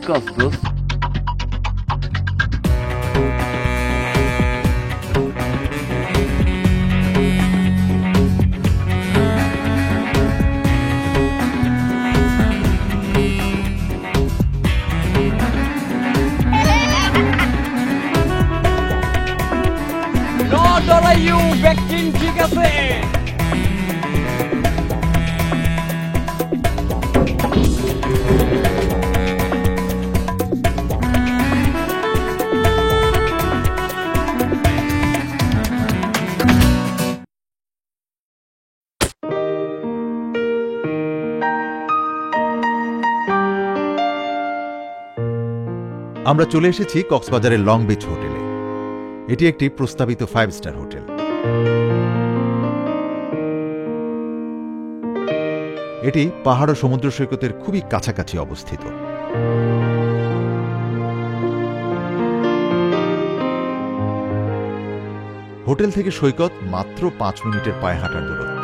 কাজ দোস্ত? ঠিক আছে। আমরা চলে এসেছি কক্সবাজারের লং বিচ হোটেলে। এটি একটি প্রস্তাবিত 5 স্টার হোটেল। এটি পাহাড় ও সমুদ্র সৈকতের খুবই কাছাকাছি অবস্থিত। হোটেল থেকে সৈকত মাত্র 5 মিনিটের পায়ে হাঁটার দূরত্ব।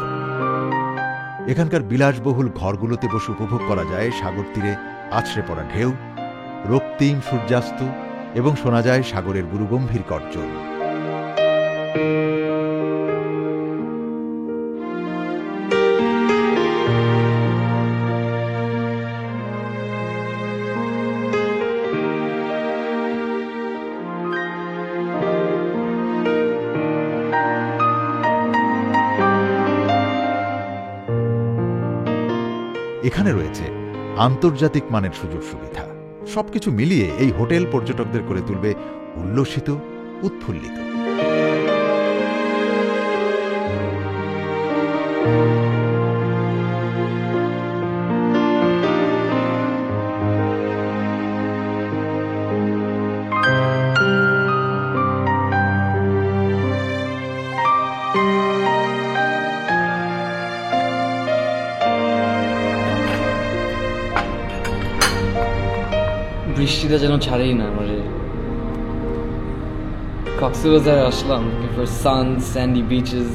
এখানকার বিলাসবহুল ঘরগুলোতে বসে উপভোগ করা যায় সাগর তীরে আছড়ে পড়া ঢেউ, রক্তিম সূর্যাস্ত এবং শোনা যায় সাগরের গুরুগম্ভীর গর্জন। এখানে রয়েছে আন্তর্জাতিক মানের সুযোগ সুবিধা। সবকিছু মিলিয়ে এই হোটেল পর্যটকদের করে তুলবে উল্লসিত, উৎফুল্লিত। বৃষ্টিটা যেন ছাড়েই না আমারে। কক্সবাজারে আসলাম for sun, sandy beaches,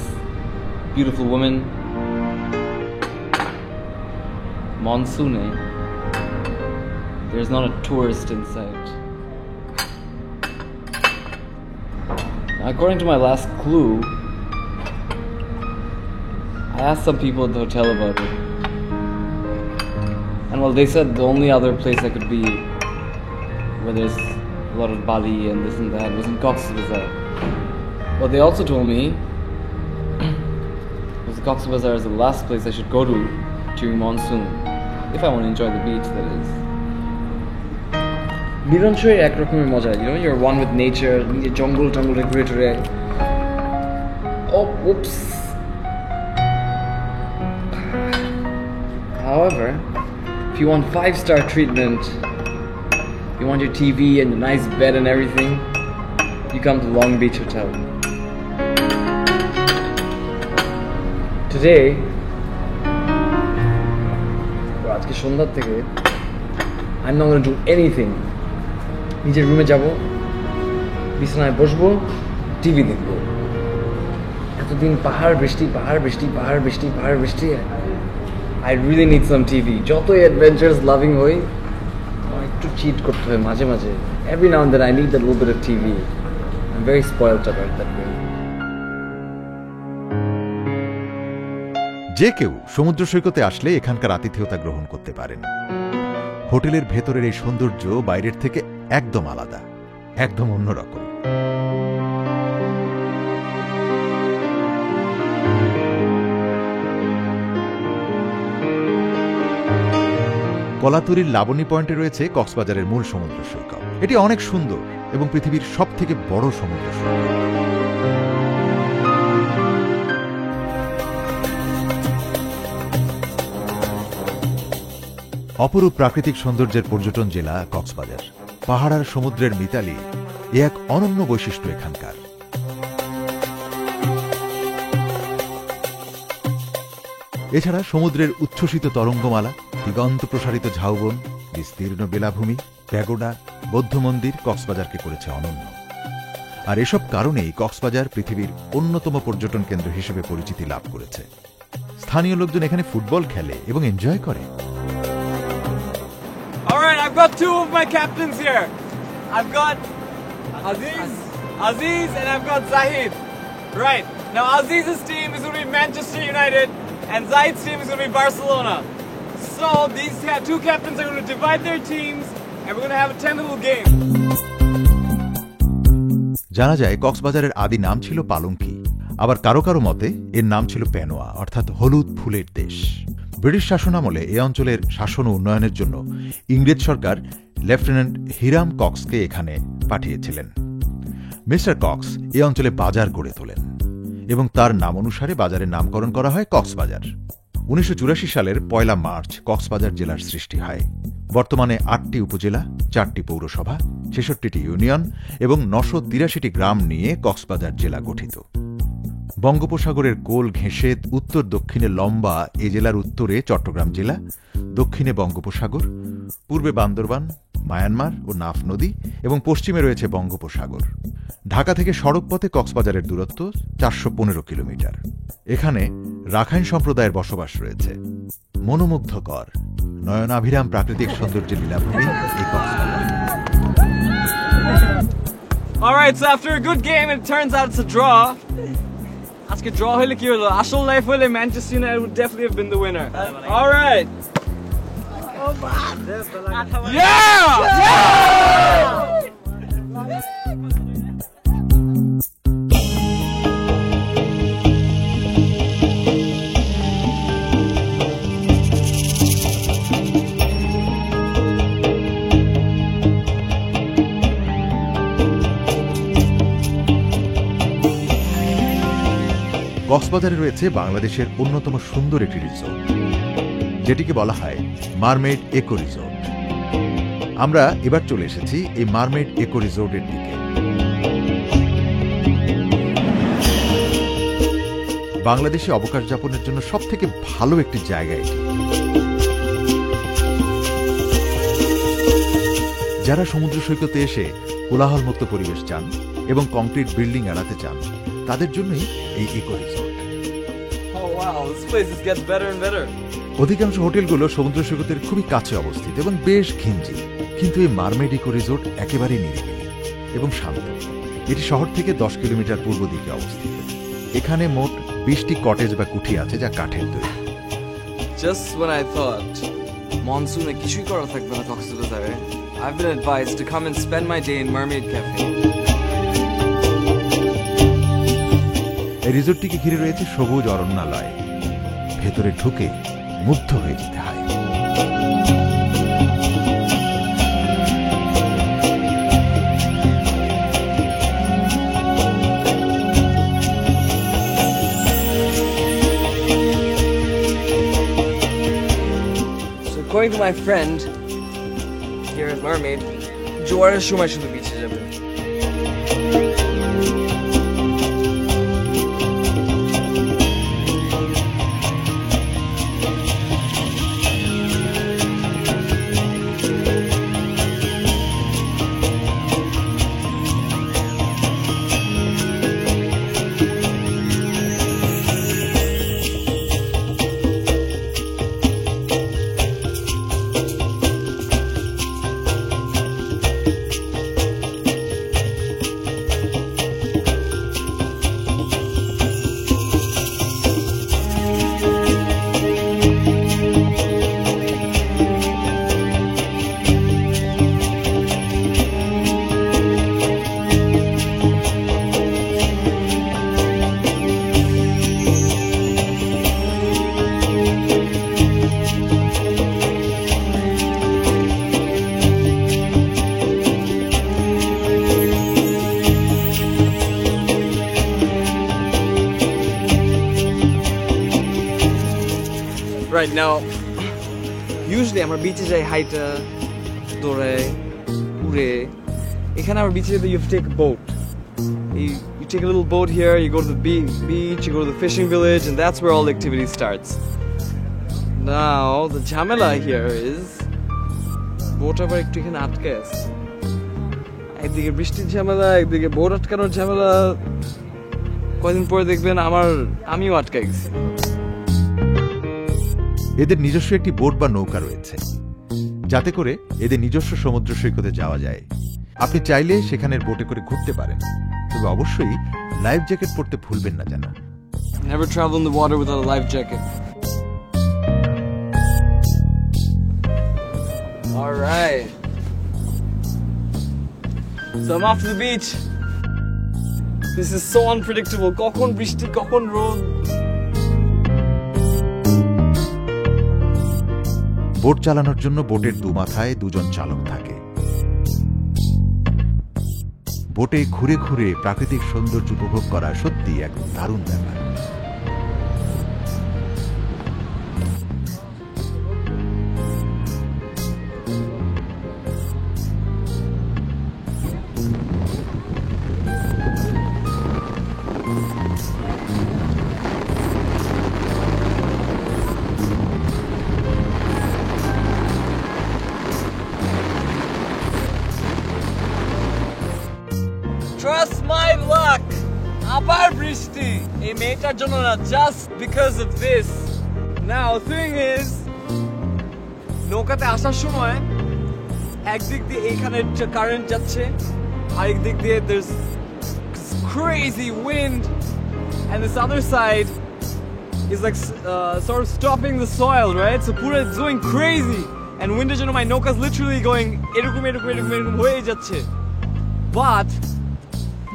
beautiful women. Monsoon, eh? There's not a tourist in sight. According to my last clue, I asked some people at the hotel about it. And well, they said the only other place I could be where there's a lot of Bali and this and that was in Cox's Bazar. But they also told me Cox's Bazar is the last place I should go to during monsoon if I want to enjoy the beach, that is. Miranchoy ek rokomer moja, you know, you're one with nature, nije jungle ঘুরে টুরে। Oh, whoops. However, if you want 5-star treatment, you want your TV and a nice bed and everything, you come to Long Beach Hotel. Today, আজকে সন্ধ্যা থেকে I'm not going to do anything. নিজের রুমে যাব, বিছানায় বসবো, TV দেখব। এতদিন পাহাড় বৃষ্টি I really need some TV. যতই adventures loving হই, একটু চিট করতে হয় মাঝে মাঝে। Every now and then I need that little bit of TV. I'm very spoiled about that way. যে কেউ সমুদ্র সৈকতে আসলে এখানকার আতিথেয়তা গ্রহণ করতে পারেন। হোটেলের ভেতরের এই সৌন্দর্য বাইরের থেকে একদম আলাদা, একদম অন্যরকম। কলাতুরির লাবণী পয়েন্টে রয়েছে কক্সবাজারের মূল সমুদ্র সৈকত। এটি অনেক সুন্দর এবং পৃথিবীর সবথেকে বড় সমুদ্র সৈকত। অপরূপ প্রাকৃতিক সৌন্দর্যের পর্যটন জেলা কক্সবাজার। পাহাড় আর সমুদ্রের মিতালি এ এক অনন্য বৈশিষ্ট্য এখানকার। এছাড়া সমুদ্রের উচ্ছ্বসিত তরঙ্গমালা, দিগন্ত প্রসারিত ঝাউবন, বিস্তীর্ণ বেলাভূমি, প্যাগোডা, বৌদ্ধ মন্দির কক্সবাজারকে করেছে অনন্য। আর এসব কারণেই কক্সবাজার পৃথিবীর অন্যতম পর্যটন কেন্দ্র হিসেবে পরিচিতি লাভ করেছে। স্থানীয় লোকজন এখানে ফুটবল খেলে এবং এনজয় করে। Alright, I've I've got two of my captains here. I've got Aziz and I've got Zahid. Right. Now Aziz's team is going to be Manchester United and Zahid's team is going to be Barcelona. So these two captains are going to divide their teams and we're going to have a tentacle game. জানা যায় কক্সবাজারের আদি নাম ছিল পালঙ্কি, আবার কারো কারো মতে এর নাম ছিল পেনোয়া, অর্থাৎ হলুদ ফুলের দেশ। ব্রিটিশ শাসনামলে এ অঞ্চলের শাসন ও উন্নয়নের জন্য ইংরেজ সরকার লেফটেন্যান্ট হিরাম কক্সকে এখানে পাঠিয়েছিলেন। মিস্টার কক্স এ অঞ্চলে বাজার গড়ে তোলেন এবং তার নাম অনুসারে বাজারের নামকরণ করা হয় কক্সবাজার। 1984 সালের 1 মার্চ কক্সবাজার জেলার সৃষ্টি হয়। বর্তমানে 8টি উপজেলা, 4টি পৌরসভা, 66টি ইউনিয়ন এবং 983টি গ্রাম নিয়ে কক্সবাজার জেলা গঠিত। বঙ্গোপসাগরের কোল ঘেঁষে উত্তর দক্ষিণে লম্বা এ জেলার উত্তরে চট্টগ্রাম জেলা, দক্ষিণে বঙ্গোপসাগর, পূর্বে বান্দরবান, মায়ানমার ও নাফ নদী এবং পশ্চিমে রয়েছে বঙ্গোপসাগর। ঢাকা থেকে সড়কপথে কক্সবাজারের দূরত্ব 415 কিলোমিটার। এখানে রাখাইন সম্প্রদায়ের বসবাস রয়েছে। মনোমুগ্ধকর নয়নাভিরাম প্রাকৃতিক সৌন্দর্যের লীলাভূমি এই Cox's Bazar. Alright, so after a good game it turns out it's a draw. আজকে draw হইলে কি হলো? আসল লাইফ হইলে Manchester United would definitely have been the winner. Alright. Yeah! কক্সবাজারে রয়েছে বাংলাদেশের অন্যতম সুন্দর একটি রিসোর্ট, যেটিকে বলা হয় মারমেইড ইকো রিসোর্ট। আমরা এবার চলে এসেছি এই মারমেইড ইকো রিসোর্টের দিকে। বাংলাদেশে অবকাশ যাপনের জন্য সবথেকে ভালো একটি জায়গা এটি। যারা সমুদ্র সৈকতে এসে কোলাহলমুক্ত পরিবেশ চান এবং কংক্রিট বিল্ডিং এড়াতে চান, তাদের জন্যই এই eco resort. Oh wow, this place just gets better and better. অধিকাংশ হোটেলগুলো সমুদ্র সৈকতের খুবই কাছে অবস্থিত এবং বেশ ঘিঞ্জি, কিন্তু এই মারমেইড ইকো রিসোর্ট একেবারেই নিরিবিলি এবং শান্ত। এটি শহর থেকে 10 কিলোমিটার পূর্ব দিকে অবস্থিত। এখানে মোট 20টি কটেজ বা কুঠি আছে, যা কাঠের তৈরি। Just when I thought monsoon এ কিছুই করা থাকবে না কক্সবাজারে, I've been advised to come and spend my day in Mermaid Cafe. এই রিসোর্টটিকে ঘিরে রয়েছে সবুজ অরণ্যালয়। ভেতরে ঢুকে মুগ্ধ হয়ে যেতে হয়। So according to my friend here at Mermaid, জোয়ারের সময় শুধু বিচে যাবে। Right now, usually আমরা বিচে যাই হাইটা, দৌড়ে, উড়ে। এখানে আমরা বিচে যেতে you have to take a boat. You take a little boat here, you go to the beach, you go to the fishing village, and that's where all the activity starts. Now, the ঝামেলা here is boat আবার একটু এখানে আটকে আছে। একদিকে বৃষ্টির ঝামেলা, একদিকে boat আটকানোর ঝামেলা। কয়েকদিন পরে দেখবেন আমিও আটকে গেছি। এদের নিজস্ব একটি বোট বা নৌকা রয়েছে, যাতে করে এদের নিজস্ব সমুদ্র সৈকতে যাওয়া যায়। আপনি চাইলে সেখানের বোটে করে ঘুরতে পারেন, তবে অবশ্যই লাইফ জ্যাকেট পরতে ভুলবেন না যেন। Never travel in the water without a life jacket. All right. So I'm off to the beach. This is so unpredictable. Kokon brishti, kokon road. Boat চালানোর জন্য বোটের দুমাথায় দুজন চালক থাকে। বোটে ঘুরে ঘুরে প্রাকৃতিক সৌন্দর্য উপভোগ করা সত্যি এক দারুণ ব্যাপার। Trust my luck. Abar brishti. Ei metar jonno na, just because of this. Now, thing is, নৌকাতে আসার সময় একদিক দিয়ে এইখানে কারেন্ট যাচ্ছে, আরেক দিক দিয়ে there's crazy wind, and this other side is like sort of stopping the soil, right? So pura it's going crazy, and winter জন্য my নৌকা's literally going এরকম হয়ে যাচ্ছে. But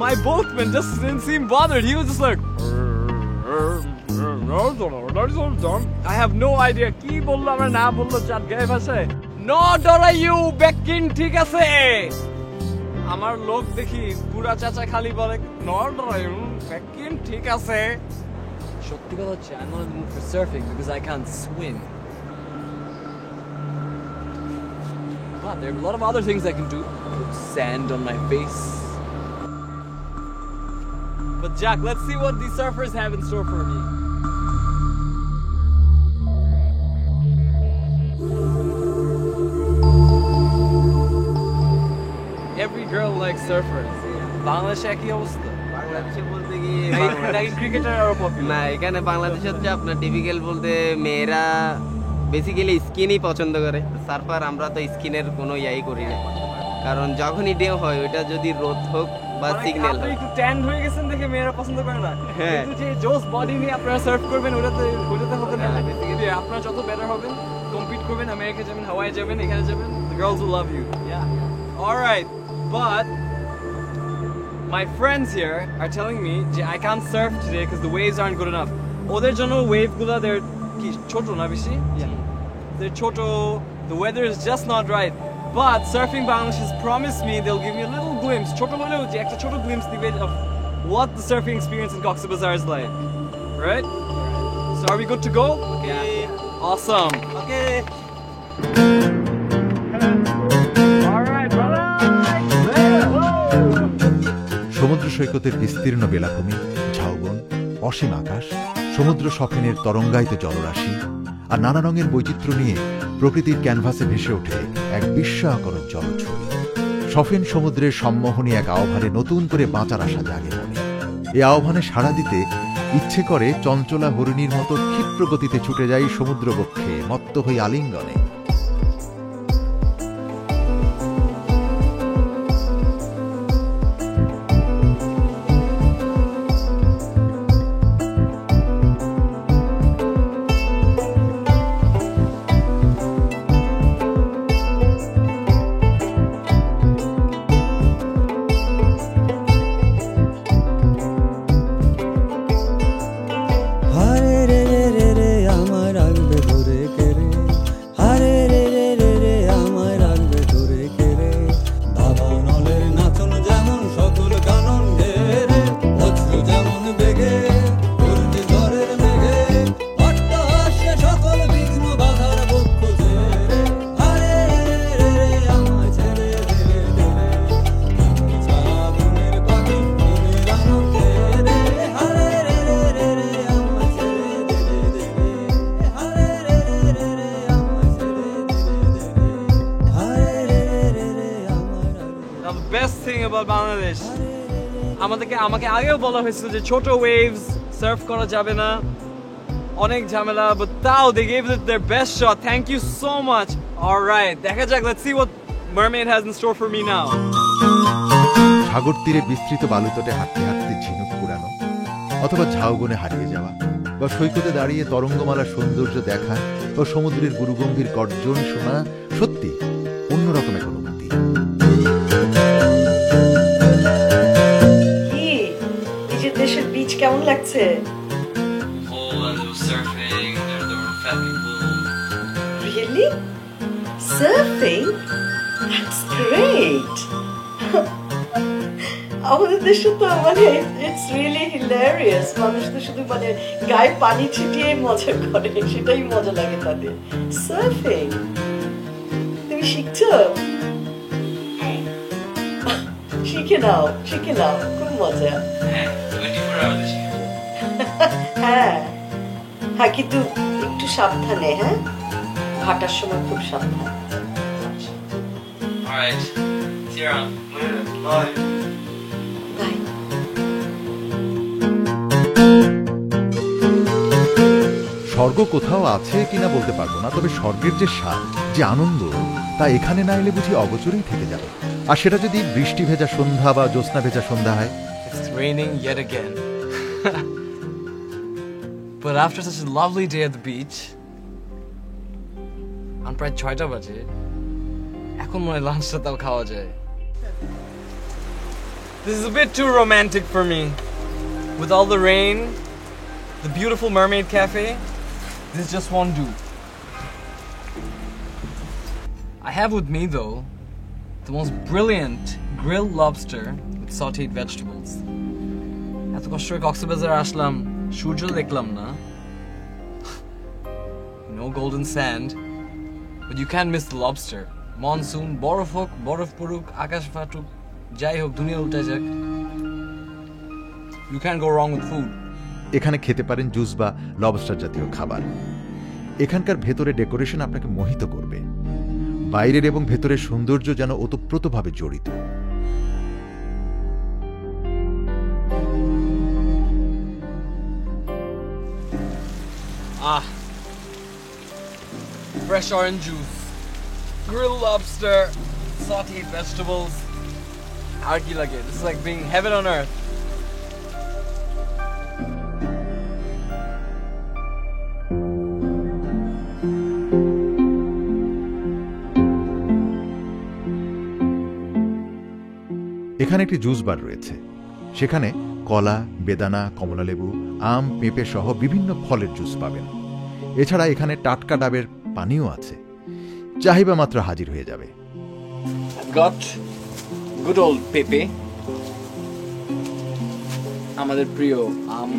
my boatman just didn't seem bothered. He was just like, I have no idea. Ki bollo amar na bollo chat gaye bhashaye. No dorayu bekin ঠিক আছে. আমার লোক দেখি পুরা চাচা খালি বলে no dorayu bekin ঠিক আছে. সত্যি কথা হচ্ছে I'm not in the mood for surfing because I can't swim. But there are a lot of other things I can do. Put sand on my face. But Jack, let's see what these surfers have in store for me. Every girl likes surfers. Bangladesh কি অবস্থা? বাংলাদেশে বলতে গিয়ে নাকি cricketer আরো popular? না, এখানে বাংলাদেশ হচ্ছে আপনার টিপিক্যাল বলতে মেয়েরা বেসিক্যালি স্কিনই পছন্দ করে। সার্ফার আমরা তো স্কিনের কোনো ইয়াই করি না, কারণ যখনই ডে হয় ওইটা যদি রোদ হোক বা সিগন্যাল আপনি হয়। একটু ট্যান হয়ে গেছেন দেখে মেয়েরা পছন্দ করে না। হ্যাঁ। কিন্তু যে জোস বডি নিয়ে আপনারা সার্ফ করবেন ওটাতে হবে না। বেসিক্যালি আপনারা যত বেটার হবেন, কম্পিট করবেন, আমেরিকা যাবেন, হাওয়াই যাবেন, এখানে যাবেন, the girls will love you. Yeah. All right, but my friends here are telling me that I can't surf today because the waves aren't good enough. ওদের জন্য ওয়েভ গুলা they're কি ছোট না বেশি? Yeah. They're ছোট. The weather is just not right. But Surfing Bangladesh has promised me they'll give me a little glimpse, ছোট হলেও যে একটা ছোট glimpse দিবে of what the surfing experience in Cox's Bazar is like. Right? So are we good to go? Okay. Yeah. Awesome. Okay. All right, brother. সমুদ্র সৈকতের বিস্তীর্ণ বেলাভূমি, ঝাউবন, অসীম আকাশ, সমুদ্র সফেনের তরঙ্গায়িত জলরাশি আর নানা রঙের বৈচিত্র্য নিয়ে প্রকৃতির ক্যানভাসে ভেসে ওঠে এক বিস্ময়কর জলছবি। সফেন সমুদ্রের সম্মোহনী এক আহ্বানে নতুন করে বাঁচার আশা জাগে মনে। এই আহ্বানে সাড়া দিতে ইচ্ছে করে চঞ্চলা হরিণীর মতো ক্ষিপ্র গতিতে ছুটে যাই সমুদ্র বক্ষে, মত্ত হই আলিঙ্গনে। বাংলাদেশ আমাকে আগেও বলা হয়েছিল যে ছোট ওয়েভস সার্ফ করা যাবে না, অনেক ঝামেলা, but তাও they gave it their best shot. Thank you so much. All right, দেখা যাক, let's see what Mermaid has in store for me now. সাগর তীরে বিস্তৃত বালুতটে হাঁটতে হাঁটতে ঝিনুক কুড়ানো, অথবা ঝাউবনে হারিয়ে যাওয়া, বা সৈকতে দাঁড়িয়ে তরঙ্গমালার সৌন্দর্য দেখা ও সমুদ্রের গুরুগম্ভীর গর্জন শোনা সত্যি অন্যরকম এক অনুভূতি। কি নিজের দেশের বিচ কেমন লাগছে? Really? Surfing? That's great! আমাদের দেশে তো মানে it's really hilarious. মানুষ তো শুধু মানে গায়ে পানি ছিটিয়ে মজা করে, সেটাই মজা লাগে তাদের। Surfing? তুমি শিখছো? শিখে নাও, খুব মজা। হ্যাঁ হ্যাঁ, কিন্তু একটু সাবধানে, হ্যাঁ, হাঁটার সময় খুব সাবধানে। Alright, see you around. Bye. স্বর্গ কোথাও আছে কিনা বলতে পারবো না, তবে স্বর্গের যে স্বাদ, যে আনন্দ, তা এখানে না এলে বুঝি অগোচরেই থেকে যাবে। আর সেটা যদি বৃষ্টি ভেজা সন্ধ্যা বা জ্যোৎস্না ভেজা সন্ধ্যা হয়। It's raining yet again. But after such a lovely day at the beach, on প্রায় 6টা বাজে, এখন মনে লাঞ্চটা তাও খাওয়া যায়। This is a bit too romantic for me. With all the rain, the beautiful Mermaid Cafe, this just won't do. I have with me though the most brilliant grilled lobster with sauteed vegetables. এত কষ্ট করে কক্সবাজার আসলাম, সূর্য দেখলাম না, no golden sand, but you can't miss the lobster. Monsoon, বরফ হোক, বরফ পড়ুক, আকাশ ফাটুক, যাই হোক, দুনিয়া উল্টে যাক, you can't go wrong with food. এখানে খেতে পারেন জুস বা লবস্টার জাতীয় খাবার। এখানকার ভেতরে ডেকোরেশন আপনাকে মোহিত করবে। বাইরের এবং ভেতরের সৌন্দর্য যেন ওতপ্রোতভাবে জড়িত। Fresh orange juice, grilled lobster, sauteed vegetables. Ar ki lage? This is like being heaven on earth. এখানে একটি জুস বার রয়েছে, সেখানে কলা, বেদানা, কমলালেবু, আম, পেঁপে সহ বিভিন্ন ফলের জুস পাবেন। এছাড়া এখানে টাটকা ডাবের পানিও আছে, চাহিদা মাত্র হাজির হয়ে যাবে। I've got good old pepe, আমাদের প্রিয় আম,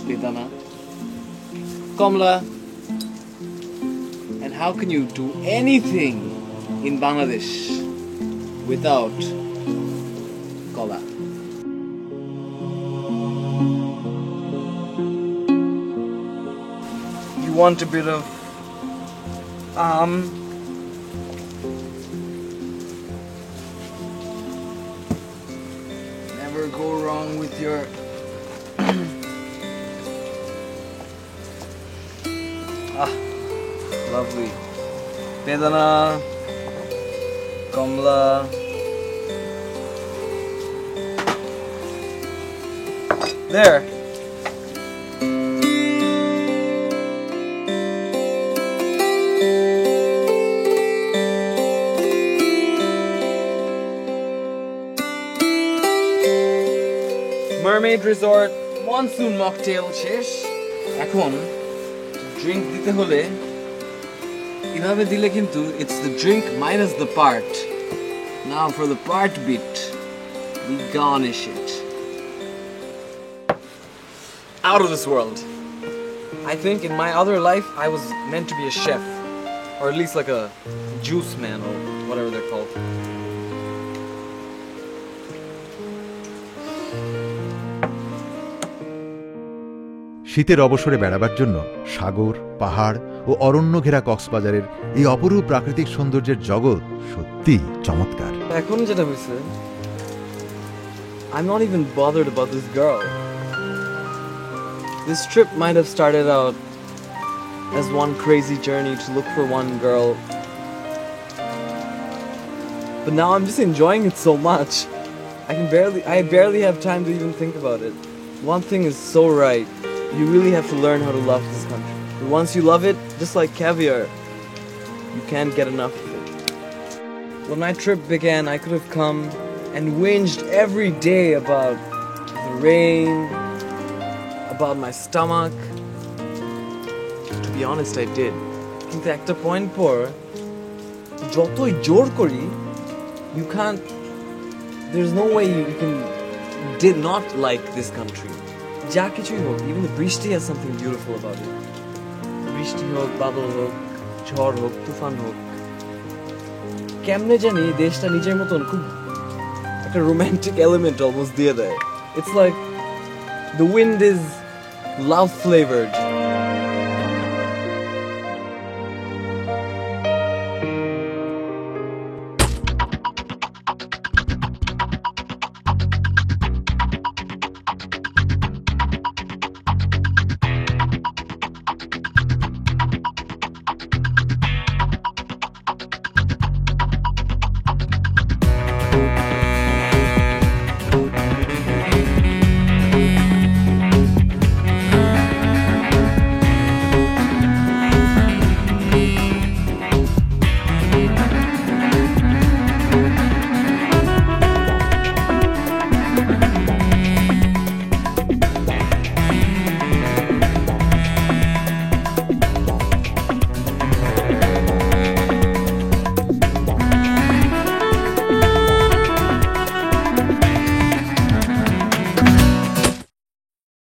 বেদানা, কমলা, and how can you do anything in Bangladesh without kola? You want a bit of never go wrong with your lovely bedana, komla, there. Mermaid Resort monsoon mocktail শেষ। এখন drink দিতে হলে এভাবে দিলে কিন্তু it's the drink minus the part. Now for the part bit, we garnish it. Out of this world. I think in my other life I was meant to be a chef, or at least like a juice man or whatever they're called. শীতের অবসরে বেড়াবার জন্য সাগর, পাহাড় ও অরণ্য ঘেরা কক্সবাজারের এই অপরূপ প্রাকৃতিক সৌন্দর্যের জগৎ সত্যি চমৎকার। এখন যেটা হয়েছে, I'm not even bothered about this girl. This trip might have started out as one crazy journey to look for one girl. But now I'm just enjoying it so much. I barely have time to even think about it. One thing is so right. You really have to learn how to love this country. But once you love it, just like caviar, you can't get enough of it. When my trip began, I could have come and whinged every day about the rain, about my stomach. To be honest, I did. কিন্তু একটা point পর যতই জোর করি, you can't. There's no way you did not like this country. যা কিছুই হোক, even the বৃষ্টি has something beautiful about it. বৃষ্টি হোক, বাদল হোক, ঝড় হোক, তুফান হোক, কেমনে জানি দেশটা নিজের মতন খুব একটা romantic element almost দিয়ে দেয়. It's like the wind is love flavored.